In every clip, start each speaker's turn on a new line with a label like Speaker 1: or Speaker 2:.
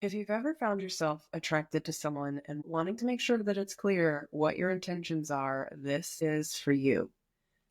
Speaker 1: If you've ever found yourself attracted to someone and wanting to make sure that it's clear what your intentions are, this is for you.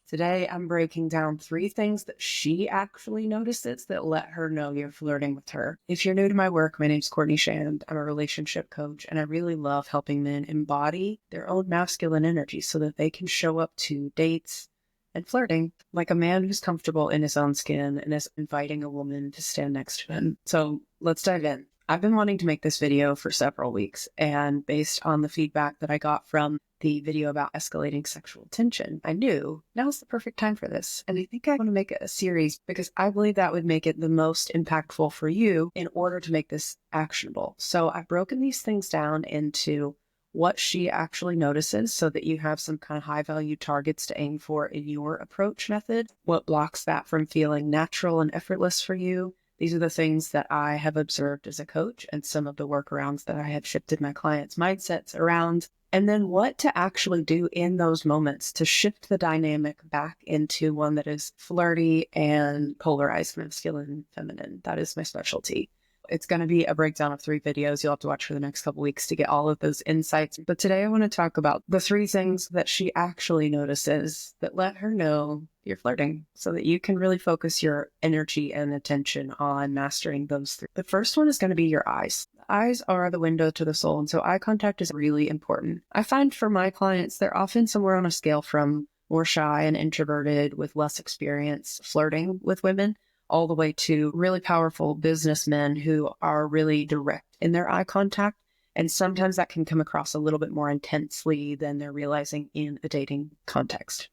Speaker 1: Today, I'm breaking down 3 things that she actually notices that let her know you're flirting with her. If you're new to my work, my name's Courtney Shand. I'm a relationship coach, and I really love helping men embody their own masculine energy so that they can show up to dates and flirting like a man who's comfortable in his own skin and is inviting a woman to stand next to him. So let's dive in. I've been wanting to make this video for several weeks, and based on the feedback that I got from the video about escalating sexual tension, I knew now's the perfect time for this. And I think I want to make it a series because I believe that would make it the most impactful for you in order to make this actionable. So I've broken these things down into what she actually notices so that you have some kind of high value targets to aim for in your approach method, what blocks that from feeling natural and effortless for you. These are the things that I have observed as a coach and some of the workarounds that I have shifted my clients' mindsets around. And then what to actually do in those moments to shift the dynamic back into one that is flirty and polarized, masculine, feminine. That is my specialty. It's going to be a breakdown of 3 videos you'll have to watch for the next couple weeks to get all of those insights. But today I want to talk about the 3 things that she actually notices that let her know you're flirting so that you can really focus your energy and attention on mastering those 3. The first one is going to be your eyes. The eyes are the window to the soul, and so eye contact is really important. I find for my clients, they're often somewhere on a scale from more shy and introverted with less experience flirting with women all the way to really powerful businessmen who are really direct in their eye contact. And sometimes that can come across a little bit more intensely than they're realizing in a dating context.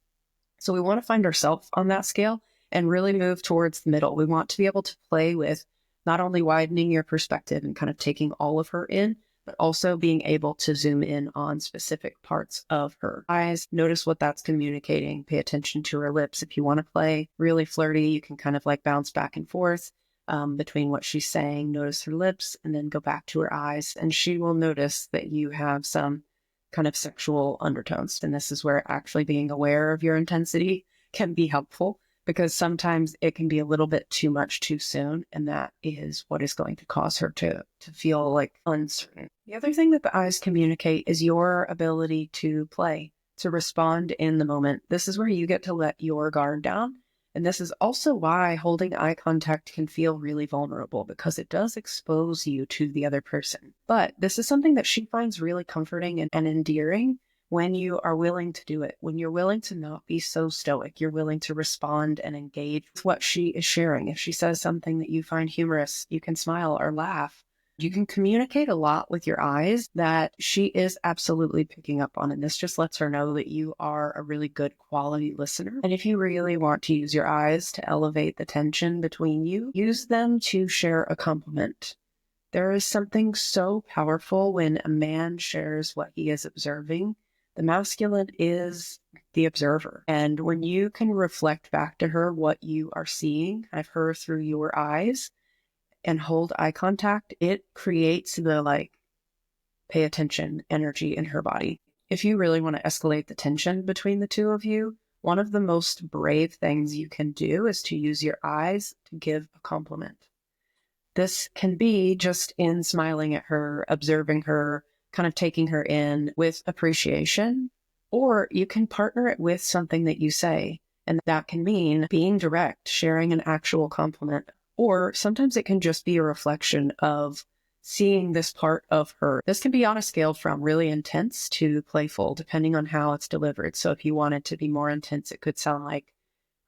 Speaker 1: So we want to find ourselves on that scale and really move towards the middle. We want to be able to play with not only widening your perspective and kind of taking all of her in, but also being able to zoom in on specific parts of her eyes. Notice what that's communicating. Pay attention to her lips. If you want to play really flirty, you can kind of like bounce back and forth between what she's saying. Notice her lips and then go back to her eyes. And she will notice that you have some kind of sexual undertones. And this is where actually being aware of your intensity can be helpful, because sometimes it can be a little bit too much too soon, and that is what is going to cause her to feel like uncertain. The other thing that the eyes communicate is your ability to play, to respond in the moment. This is where you get to let your guard down. And this is also why holding eye contact can feel really vulnerable, because it does expose you to the other person. But this is something that she finds really comforting and endearing when you are willing to do it, when you're willing to not be so stoic, you're willing to respond and engage with what she is sharing. If she says something that you find humorous, you can smile or laugh. You can communicate a lot with your eyes that she is absolutely picking up on. And this just lets her know that you are a really good quality listener. And if you really want to use your eyes to elevate the tension between you, use them to share a compliment. There is something so powerful when a man shares what he is observing. The masculine is the observer. And when you can reflect back to her what you are seeing, of her through your eyes, and hold eye contact, it creates the pay attention energy in her body. If you really want to escalate the tension between the 2 of you, one of the most brave things you can do is to use your eyes to give a compliment. This can be just in smiling at her, observing her, kind of taking her in with appreciation, or you can partner it with something that you say. And that can mean being direct, sharing an actual compliment, or sometimes it can just be a reflection of seeing this part of her. This can be on a scale from really intense to playful, depending on how it's delivered. So if you want it to be more intense, it could sound like,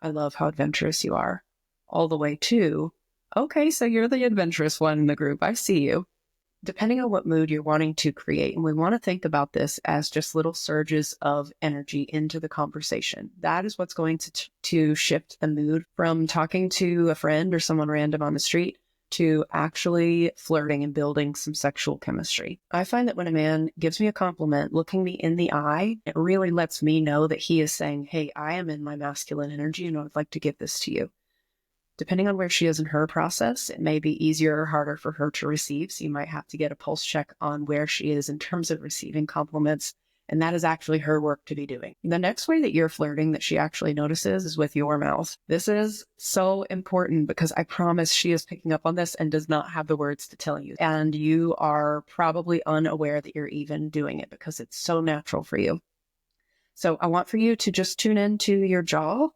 Speaker 1: I love how adventurous you are, all the way to, okay, so you're the adventurous one in the group. I see you. Depending on what mood you're wanting to create. And we want to think about this as just little surges of energy into the conversation. That is what's going to shift the mood from talking to a friend or someone random on the street to actually flirting and building some sexual chemistry. I find that when a man gives me a compliment, looking me in the eye, it really lets me know that he is saying, hey, I am in my masculine energy and I would like to give this to you. Depending on where she is in her process, it may be easier or harder for her to receive. So you might have to get a pulse check on where she is in terms of receiving compliments And that is actually her work to be doing. The next way that you're flirting that she actually notices is with your mouth. This is so important because I promise she is picking up on this and does not have the words to tell you. And you are probably unaware that you're even doing it because it's so natural for you. So I want for you to just tune into your jaw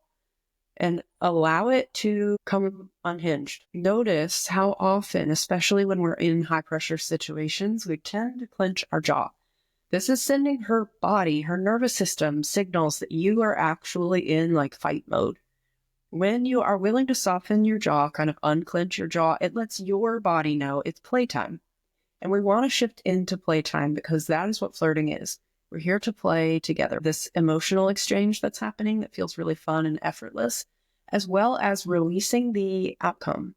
Speaker 1: and allow it to come unhinged. Notice how often, especially when we're in high pressure situations, we tend to clench our jaw. This is sending her body, her nervous system signals that you are actually in like fight mode. When you are willing to soften your jaw, kind of unclench your jaw, it lets your body know it's playtime. And we want to shift into playtime because that is what flirting is. We're here to play together. This emotional exchange that's happening that feels really fun and effortless, as well as releasing the outcome.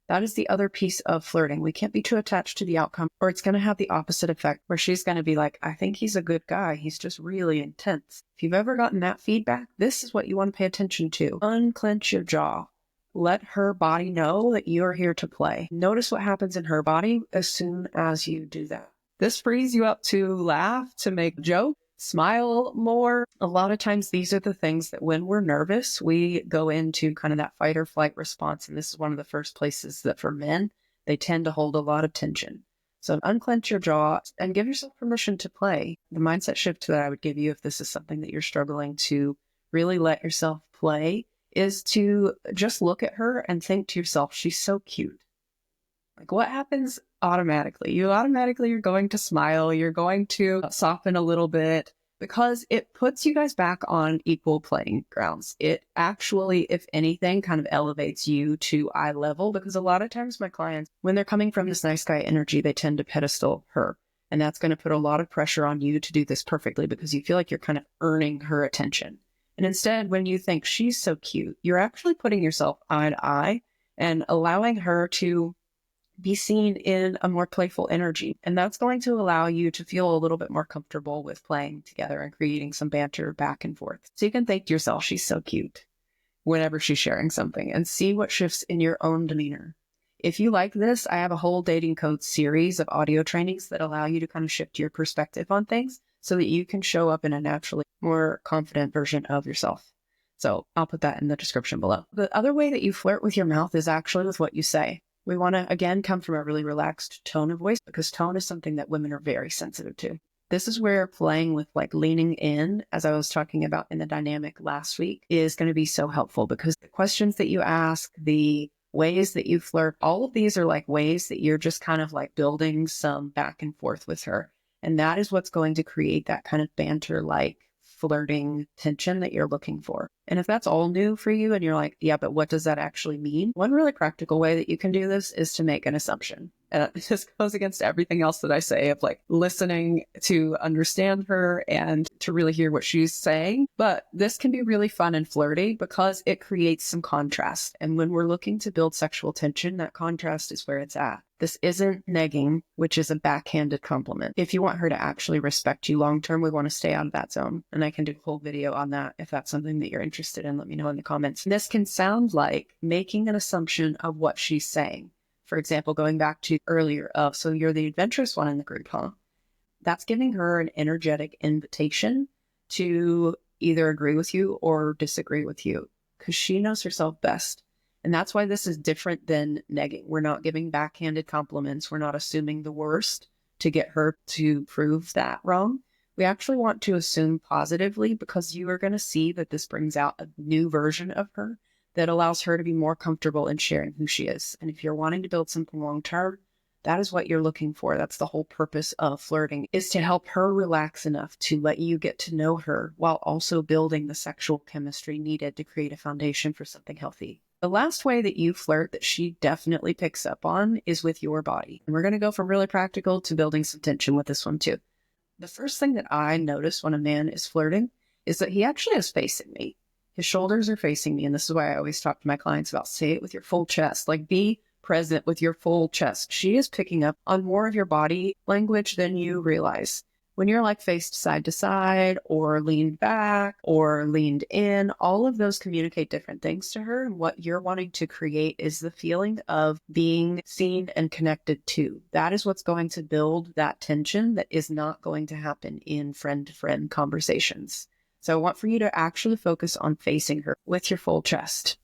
Speaker 1: That is the other piece of flirting. We can't be too attached to the outcome or it's going to have the opposite effect where she's going to be like, I think he's a good guy. He's just really intense. If you've ever gotten that feedback, this is what you want to pay attention to. Unclench your jaw. Let her body know that you're here to play. Notice what happens in her body as soon as you do that. This frees you up to laugh, to make jokes, smile more. A lot of times these are the things that when we're nervous, we go into kind of that fight or flight response. And this is one of the first places that for men, they tend to hold a lot of tension. So unclench your jaw and give yourself permission to play. The mindset shift that I would give you if this is something that you're struggling to really let yourself play is to just look at her and think to yourself, she's so cute. Like what happens automatically? You're going to smile. You're going to soften a little bit because it puts you guys back on equal playing grounds. It actually, if anything, kind of elevates you to eye level because a lot of times my clients, when they're coming from this nice guy energy, they tend to pedestal her. And that's going to put a lot of pressure on you to do this perfectly because you feel like you're kind of earning her attention. And instead, when you think she's so cute, you're actually putting yourself eye to eye and allowing her to be seen in a more playful energy. And that's going to allow you to feel a little bit more comfortable with playing together and creating some banter back and forth. So you can think to yourself, she's so cute whenever she's sharing something and see what shifts in your own demeanor. If you like this, I have a whole dating code series of audio trainings that allow you to kind of shift your perspective on things so that you can show up in a naturally more confident version of yourself. So I'll put that in the description below. The other way that you flirt with your mouth is actually with what you say. We want to, again, come from a really relaxed tone of voice because tone is something that women are very sensitive to. This is where playing with like leaning in, as I was talking about in the dynamic last week, is going to be so helpful because the questions that you ask, the ways that you flirt, all of these are like ways that you're just kind of like building some back and forth with her. And that is what's going to create that kind of banter-like flirting tension that you're looking for. And if that's all new for you and you're like, yeah, but what does that actually mean? One really practical way that you can do this is to make an assumption. And it just goes against everything else that I say of like listening to understand her and to really hear what she's saying. But this can be really fun and flirty because it creates some contrast. And when we're looking to build sexual tension, that contrast is where it's at. This isn't negging, which is a backhanded compliment. If you want her to actually respect you long-term, we want to stay out of that zone. And I can do a whole video on that if that's something that you're interested in. Let me know in the comments. This can sound like making an assumption of what she's saying. For example, going back to earlier of, so you're the adventurous one in the group, huh? That's giving her an energetic invitation to either agree with you or disagree with you because she knows herself best. And that's why this is different than negging. We're not giving backhanded compliments. We're not assuming the worst to get her to prove that wrong. We actually want to assume positively because you are going to see that this brings out a new version of her that allows her to be more comfortable in sharing who she is. And if you're wanting to build something long-term, that is what you're looking for. That's the whole purpose of flirting, is to help her relax enough to let you get to know her while also building the sexual chemistry needed to create a foundation for something healthy. The last way that you flirt that she definitely picks up on is with your body. And we're going to go from really practical to building some tension with this one too. The first thing that I notice when a man is flirting is that he actually is facing me. His shoulders are facing me. And this is why I always talk to my clients about say it with your full chest, like be present with your full chest. She is picking up on more of your body language than you realize. When you're like faced side to side or leaned back or leaned in, all of those communicate different things to her. And what you're wanting to create is the feeling of being seen and connected to. That is what's going to build that tension that is not going to happen in friend-to-friend conversations. So I want for you to actually focus on facing her with your full chest.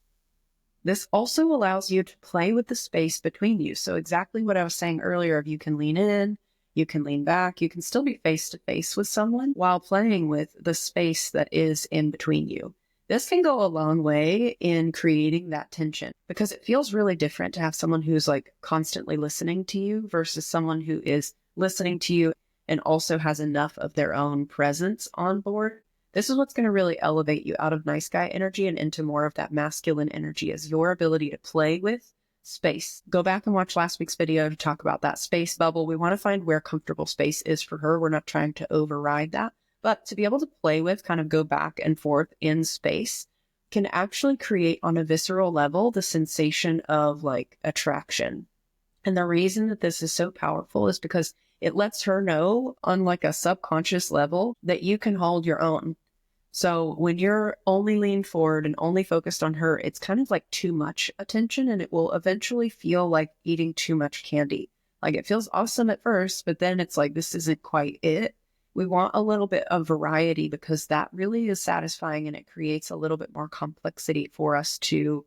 Speaker 1: This also allows you to play with the space between you. So exactly what I was saying earlier, if you can lean in, you can lean back, you can still be face to face with someone while playing with the space that is in between you. This can go a long way in creating that tension because it feels really different to have someone who's like constantly listening to you versus someone who is listening to you and also has enough of their own presence on board. This is what's going to really elevate you out of nice guy energy and into more of that masculine energy, is your ability to play with space. Go back and watch last week's video to talk about that space bubble. We want to find where comfortable space is for her. We're not trying to override that, but to be able to play with, kind of go back and forth in space, can actually create on a visceral level the sensation of like attraction. And the reason that this is so powerful is because it lets her know on like a subconscious level that you can hold your own. So when you're only leaned forward and only focused on her, it's kind of like too much attention, and it will eventually feel like eating too much candy. Like it feels awesome at first, but then it's like, this isn't quite it. We want a little bit of variety because that really is satisfying, and it creates a little bit more complexity for us to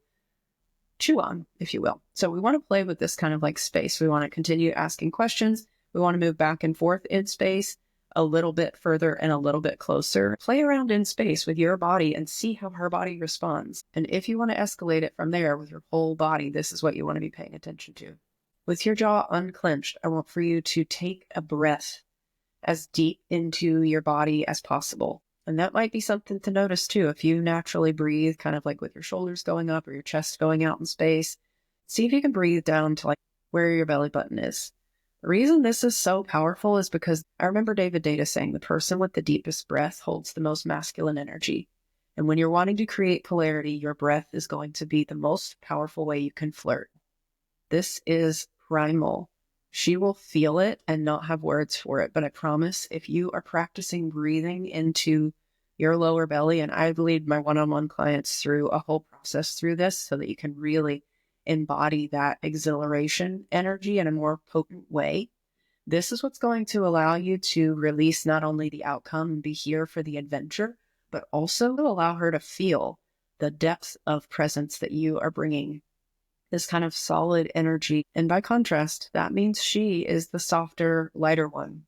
Speaker 1: chew on, if you will. So we want to play with this kind of like space. We want to continue asking questions. We want to move back and forth in space, a little bit further and a little bit closer. Play around in space with your body and see how her body responds. And if you want to escalate it from there with your whole body, this is what you want to be paying attention to. With your jaw unclenched, I want for you to take a breath as deep into your body as possible. And that might be something to notice too. If you naturally breathe kind of like with your shoulders going up or your chest going out in space, see if you can breathe down to like where your belly button is. The reason this is so powerful is because I remember David Data saying the person with the deepest breath holds the most masculine energy. And when you're wanting to create polarity, your breath is going to be the most powerful way you can flirt. This is primal. She will feel it and not have words for it. But I promise, if you are practicing breathing into your lower belly, and I lead my one-on-one clients through a whole process through this so that you can really embody that exhilaration energy in a more potent way. This is what's going to allow you to release not only the outcome and be here for the adventure, but also to allow her to feel the depth of presence that you are bringing, this kind of solid energy. And by contrast, that means she is the softer, lighter one.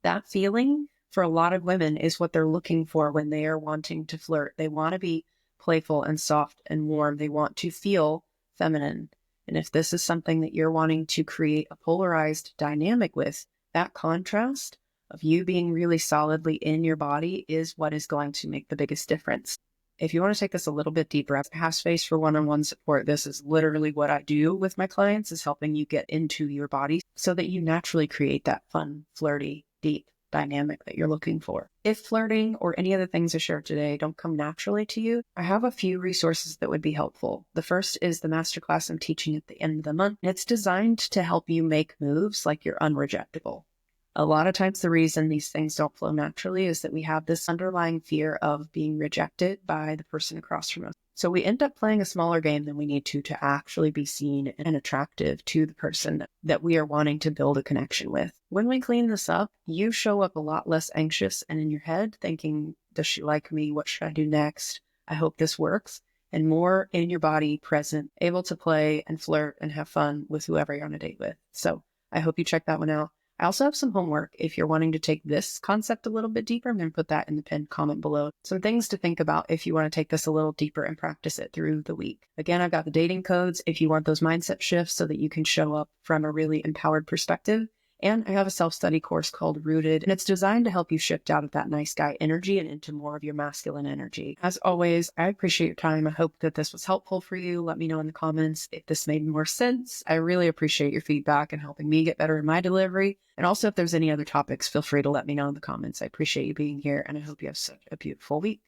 Speaker 1: That feeling for a lot of women is what they're looking for when they are wanting to flirt. They want to be playful and soft and warm. They want to feel feminine. And if this is something that you're wanting to create a polarized dynamic with, that contrast of you being really solidly in your body is what is going to make the biggest difference. If you want to take this a little bit deeper, I have space for one-on-one support. This is literally what I do with my clients, is helping you get into your body so that you naturally create that fun, flirty, deep dynamic that you're looking for. If flirting or any of the things I shared today don't come naturally to you, I have a few resources that would be helpful. The first is the masterclass I'm teaching at the end of the month. It's designed to help you make moves like you're unrejectable. A lot of times the reason these things don't flow naturally is that we have this underlying fear of being rejected by the person across from us. So we end up playing a smaller game than we need to actually be seen and attractive to the person that we are wanting to build a connection with. When we clean this up, you show up a lot less anxious and in your head thinking, does she like me? What should I do next? I hope this works. And more in your body, present, able to play and flirt and have fun with whoever you're on a date with. So I hope you check that one out. I also have some homework. If you're wanting to take this concept a little bit deeper, I'm going to put that in the pinned comment below. Some things to think about if you want to take this a little deeper and practice it through the week. Again, I've got the dating codes if you want those mindset shifts so that you can show up from a really empowered perspective. And I have a self-study course called Rooted, and it's designed to help you shift out of that nice guy energy and into more of your masculine energy. As always, I appreciate your time. I hope that this was helpful for you. Let me know in the comments if this made more sense. I really appreciate your feedback and helping me get better in my delivery. And also, if there's any other topics, feel free to let me know in the comments. I appreciate you being here, and I hope you have such a beautiful week.